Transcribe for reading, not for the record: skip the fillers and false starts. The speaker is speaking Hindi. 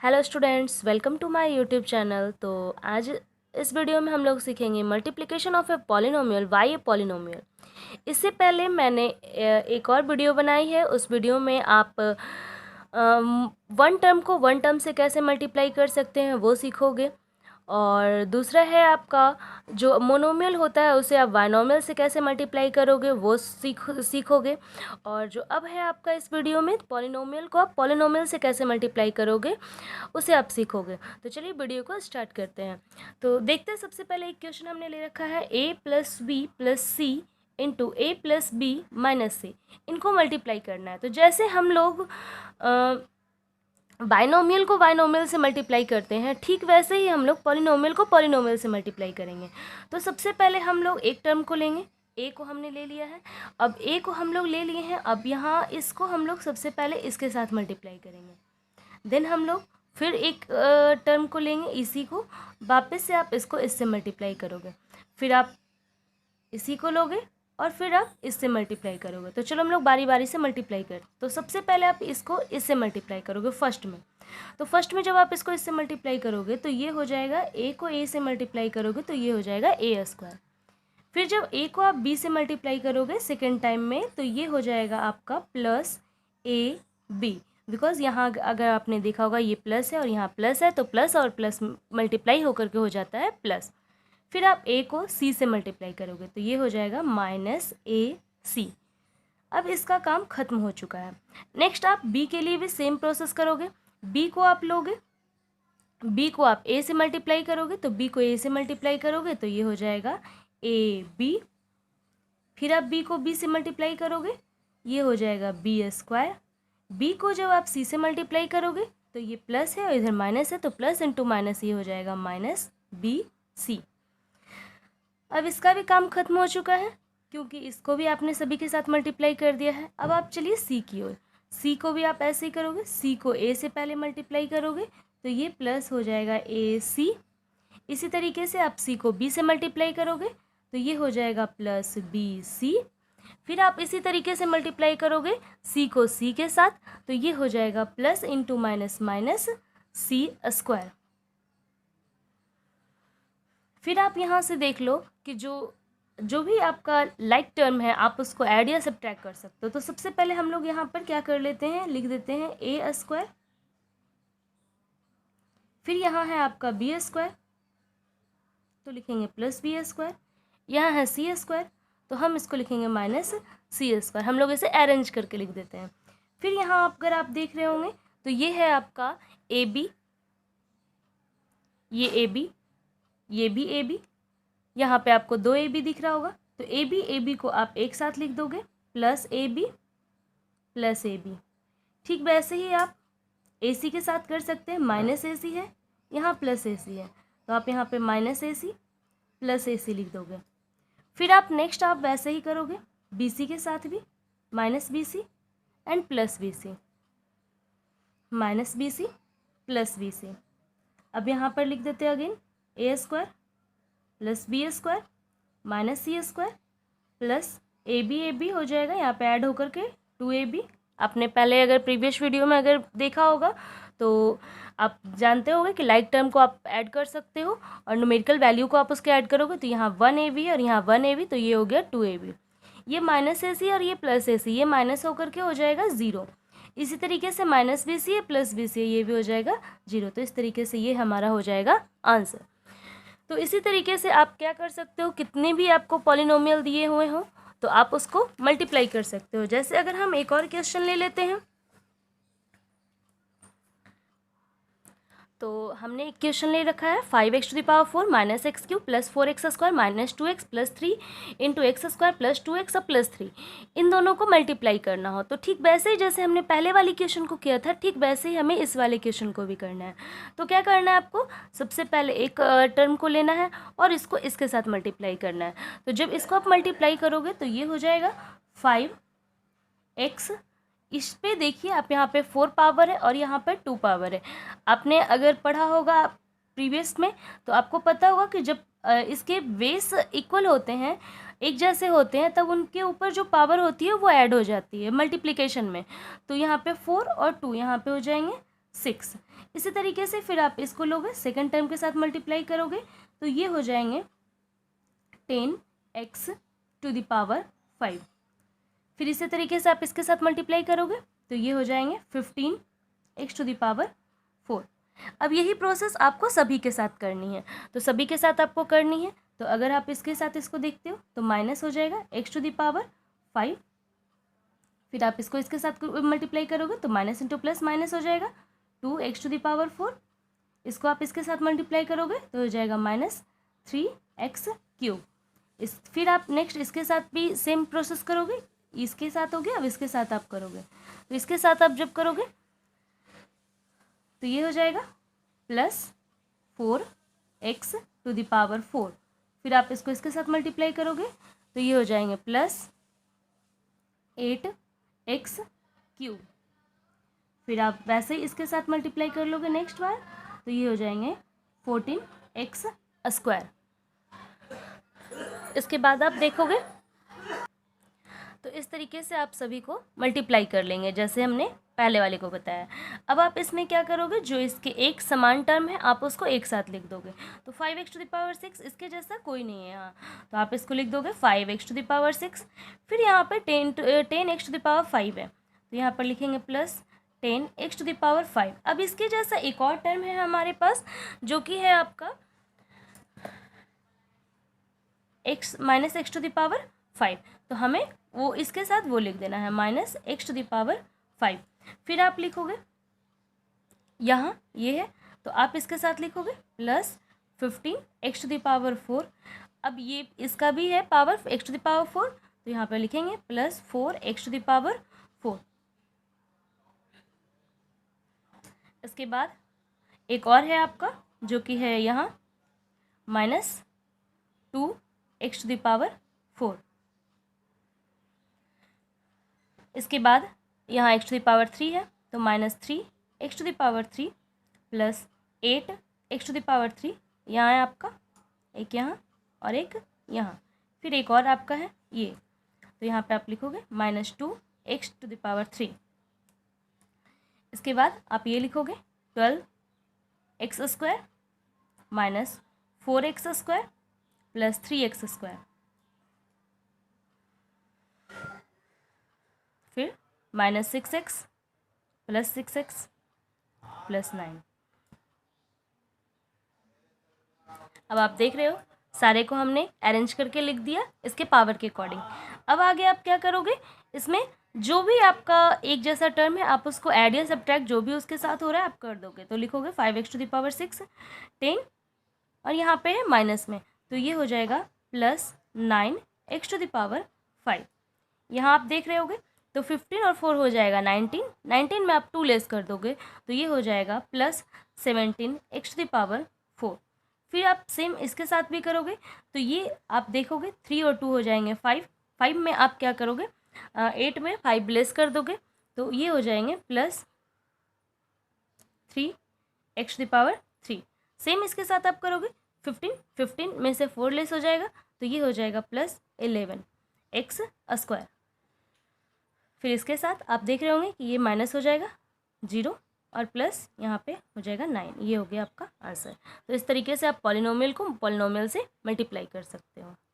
Hello students, welcome to my YouTube channel. तो आज इस वीडियो में हम लोग सीखेंगे multiplication of a polynomial by a polynomial. इससे पहले मैंने एक और वीडियो बनाई है। उस वीडियो में आप वन टर्म को वन टर्म से कैसे मल्टीप्लाई कर सकते हैं वो सीखोगे, और दूसरा है आपका जो मोनोमियल होता है उसे आप बाइनोमियल से कैसे मल्टीप्लाई करोगे वो सीखोगे। और जो अब है आपका इस वीडियो में पॉलिनोमियल को आप पॉलिनोमियल से कैसे मल्टीप्लाई करोगे उसे आप सीखोगे। तो चलिए वीडियो को स्टार्ट करते हैं। तो देखते हैं, सबसे पहले एक क्वेश्चन हमने ले रखा है a plus B plus C into A plus B minus C, इनको मल्टीप्लाई करना है। तो जैसे हम लोग बाइनोमियल को बाइनोमियल से मल्टीप्लाई करते हैं, ठीक वैसे ही हम लोग पॉलिनोमियल को पॉलिनोमियल से मल्टीप्लाई करेंगे। तो सबसे पहले हम लोग एक टर्म को लेंगे, ए को हमने ले लिया है। अब ए को हम लोग ले लिए हैं, अब यहाँ इसको हम लोग सबसे पहले इसके साथ मल्टीप्लाई करेंगे। देन हम लोग फिर एक टर्म को लेंगे, इसी को वापस से आप इसको इससे मल्टीप्लाई करोगे, फिर आप इसी को लोगे और फिर आप इससे मल्टीप्लाई करोगे। तो चलो हम लोग बारी बारी से मल्टीप्लाई करें। तो सबसे पहले आप इसको इससे मल्टीप्लाई करोगे फर्स्ट में। तो फर्स्ट में जब आप इसको इससे मल्टीप्लाई करोगे तो ये हो जाएगा, ए को ए से मल्टीप्लाई करोगे तो ये हो जाएगा ए स्क्वायर। फिर जब ए को आप बी से मल्टीप्लाई करोगे सेकेंड टाइम में तो ये हो जाएगा आपका प्लस ए बी, बिकॉज यहाँ अगर आपने देखा होगा ये प्लस है और यहाँ प्लस है, तो प्लस और प्लस मल्टीप्लाई होकर के हो जाता है प्लस। फिर आप ए को सी से मल्टीप्लाई करोगे तो ये हो जाएगा माइनस ए सी। अब इसका काम खत्म हो चुका है। नेक्स्ट आप बी के लिए भी सेम प्रोसेस करोगे। बी को आप लोगे, बी को आप ए से मल्टीप्लाई करोगे तो बी को ए से मल्टीप्लाई करोगे तो ये हो जाएगा ए बी। फिर आप बी को बी से मल्टीप्लाई करोगे, ये हो जाएगा बी स्क्वायर। बी को जब आप सी से मल्टीप्लाई करोगे तो ये प्लस है और इधर माइनस है, तो प्लस इंटू माइनस ये हो जाएगा माइनस बी सी। अब इसका भी काम खत्म हो चुका है क्योंकि इसको भी आपने सभी के साथ मल्टीप्लाई कर दिया है। अब आप चलिए सी की ओर। सी को भी आप ऐसे ही करोगे, सी को ए से पहले मल्टीप्लाई करोगे तो ये प्लस हो जाएगा ए सी। इसी तरीके से आप सी को बी से मल्टीप्लाई करोगे तो ये हो जाएगा प्लस बी सी। फिर आप इसी तरीके से मल्टीप्लाई करोगे सी को सी के साथ तो ये हो जाएगा plus into minus minus C square. फिर आप यहाँ से देख लो कि जो भी आपका लाइक टर्म है आप उसको ऐड या सब्ट्रैक्ट कर सकते हो। तो सबसे पहले हम लोग यहाँ पर क्या कर लेते हैं, लिख देते हैं ए स्क्वायर। फिर यहाँ है आपका बी स्क्वायर तो लिखेंगे प्लस बी स्क्वायर। यहाँ है सी स्क्वायर तो हम इसको लिखेंगे माइनस सी स्क्वायर। हम लोग इसे अरेंज करके लिख देते हैं। फिर यहाँ अगर आप देख रहे होंगे तो ये है आपका ए बी, ये ए बी, ये भी ए बी। यहाँ पे आपको दो ए बी दिख रहा होगा तो ए बी को आप एक साथ लिख दोगे प्लस ए बी प्लस ए बी। ठीक वैसे ही आप ए सी के साथ कर सकते हैं, माइनस ए सी है, यहाँ प्लस ए सी है तो आप यहाँ पे माइनस ए सी प्लस ए सी लिख दोगे। फिर आप नेक्स्ट आप वैसे ही करोगे बी सी के साथ भी, minus B C and plus B C, minus B C plus B C. अब यहाँ पर लिख देते हैं again A square plus B square minus C square plus A B हो जाएगा, यहाँ पे ऐड होकर के टू ए बी। आपने पहले अगर प्रीवियस वीडियो में अगर देखा होगा तो आप जानते होंगे कि लाइक टर्म को आप ऐड कर सकते हो और न्यूमेरिकल वैल्यू को आप उसके ऐड करोगे तो यहाँ वन ए बी और यहाँ वन ए बी तो ये हो गया टू ए बी। ये माइनस ए सी और ये प्लस ए सी, ये माइनस होकर के हो जाएगा ज़ीरो। इसी तरीके से माइनस बी सी है प्लस बी सी है, ये भी हो जाएगा जीरो। तो इस तरीके से ये हमारा हो जाएगा आंसर। तो इसी तरीके से आप क्या कर सकते हो, कितने भी आपको पॉलिनोमियल दिए हुए हो तो आप उसको मल्टीप्लाई कर सकते हो। जैसे अगर हम एक और क्वेश्चन ले लेते हैं, तो हमने एक क्वेश्चन ले रखा है 5x⁴ minus x cube plus 4x² minus 2x plus 3 into x square plus 2x और प्लस 3, इन दोनों को मल्टीप्लाई करना हो। तो ठीक वैसे ही जैसे हमने पहले वाली क्वेश्चन को किया था ठीक वैसे ही हमें इस वाले क्वेश्चन को भी करना है। तो क्या करना है आपको, सबसे पहले एक टर्म को लेना है और इसको इसके साथ मल्टीप्लाई करना है। तो जब इसको आप मल्टीप्लाई करोगे तो ये हो जाएगा 5x। इस पे देखिए आप यहाँ पे 4 पावर है और यहाँ पे 2 पावर है। आपने अगर पढ़ा होगा प्रीवियस में तो आपको पता होगा कि जब इसके बेस इक्वल होते हैं, एक जैसे होते हैं, तब उनके ऊपर जो पावर होती है वो ऐड हो जाती है मल्टीप्लिकेशन में। तो यहाँ पे 4 और 2 यहाँ पे हो जाएंगे 6। इसी तरीके से फिर आप इसको लोगे, सेकंड टर्म के साथ मल्टीप्लाई करोगे तो ये हो जाएंगे 10x टू द पावर 5। फिर इसी तरीके से आप इसके साथ मल्टीप्लाई करोगे तो ये हो जाएंगे 15x टू द पावर 4। अब यही प्रोसेस आपको सभी के साथ करनी है, तो सभी के साथ आपको करनी है। तो अगर आप इसके साथ इसको देखते हो तो माइनस हो जाएगा x टू द पावर 5। फिर आप इसको इसके साथ मल्टीप्लाई करोगे तो माइनस इंटू प्लस माइनस हो जाएगा 2x टू द पावर 4। इसको आप इसके साथ मल्टीप्लाई करोगे तो हो जाएगा -3x³। फिर आप नेक्स्ट इसके साथ भी सेम प्रोसेस करोगे, इसके साथ हो गया, अब इसके साथ आप करोगे तो इसके साथ आप जब करोगे तो ये हो जाएगा +4x टू द पावर 4। फिर आप इसको इसके साथ मल्टीप्लाई करोगे तो ये हो जाएंगे +8x³। फिर आप वैसे ही इसके साथ मल्टीप्लाई कर लोगे नेक्स्ट बार तो ये हो जाएंगे 14x²। इसके बाद आप देखोगे तो इस तरीके से आप सभी को मल्टीप्लाई कर लेंगे जैसे हमने पहले वाले को बताया। अब आप इसमें क्या करोगे, जो इसके एक समान टर्म है आप उसको एक साथ लिख दोगे। तो 5x टू द पावर 6 इसके जैसा कोई नहीं है यहाँ, तो आप इसको लिख दोगे 5x टू द पावर 6। फिर यहाँ पे 10x टू द पावर 5 है तो यहाँ पर लिखेंगे +10x टू द पावर 5। अब इसके जैसा एक और टर्म है हमारे पास जो कि है आपका -x टू द पावर 5, तो हमें वो इसके साथ वो लिख देना है -x टू द पावर 5। फिर आप लिखोगे यहाँ ये है तो आप इसके साथ लिखोगे +15x टू द पावर 4। अब ये इसका भी है power x to the power 4 तो यहाँ पर लिखेंगे +4x टू द पावर 4। इसके बाद एक और है आपका जो कि है यहाँ -2x टू द पावर 4। इसके बाद यहाँ x टू द पावर 3 है तो -3x to the power 3 +8x to the power 3 यहाँ है आपका, एक यहाँ और एक यहाँ। फिर एक और आपका है ये, तो यहाँ पे आप लिखोगे -2x टू द पावर 3। इसके बाद आप ये लिखोगे 12x² -4x² +3x²। फिर -6x +6x +9। अब आप देख रहे हो सारे को हमने अरेंज करके लिख दिया इसके पावर के अकॉर्डिंग। अब आगे आप क्या करोगे, इसमें जो भी आपका एक जैसा टर्म है आप उसको ऐड या सब्ट्रैक्ट जो भी उसके साथ हो रहा है आप कर दोगे। तो लिखोगे 5x टू द पावर 6 10 और यहाँ पे है माइनस में तो ये हो जाएगा +9x टू द पावर 5। यहाँ आप देख रहे होगे तो 15 और 4 हो जाएगा 19 में आप 2 लेस कर दोगे तो ये हो जाएगा +17x टू द पावर 4। फिर आप सेम इसके साथ भी करोगे तो ये आप देखोगे 3 और 2 हो जाएंगे 5 में आप क्या करोगे 8 में 5 लेस कर दोगे तो ये हो जाएंगे +3x to the power 3। Same इसके साथ आप करोगे 15 में से 4 लेस हो जाएगा तो ये हो जाएगा +11x²। फिर इसके साथ आप देख रहे होंगे कि ये माइनस हो जाएगा 0 और प्लस यहाँ पे हो जाएगा 9। ये हो गया आपका आंसर। तो इस तरीके से आप पॉलिनोमियल को पॉलिनोमियल से मल्टीप्लाई कर सकते हो।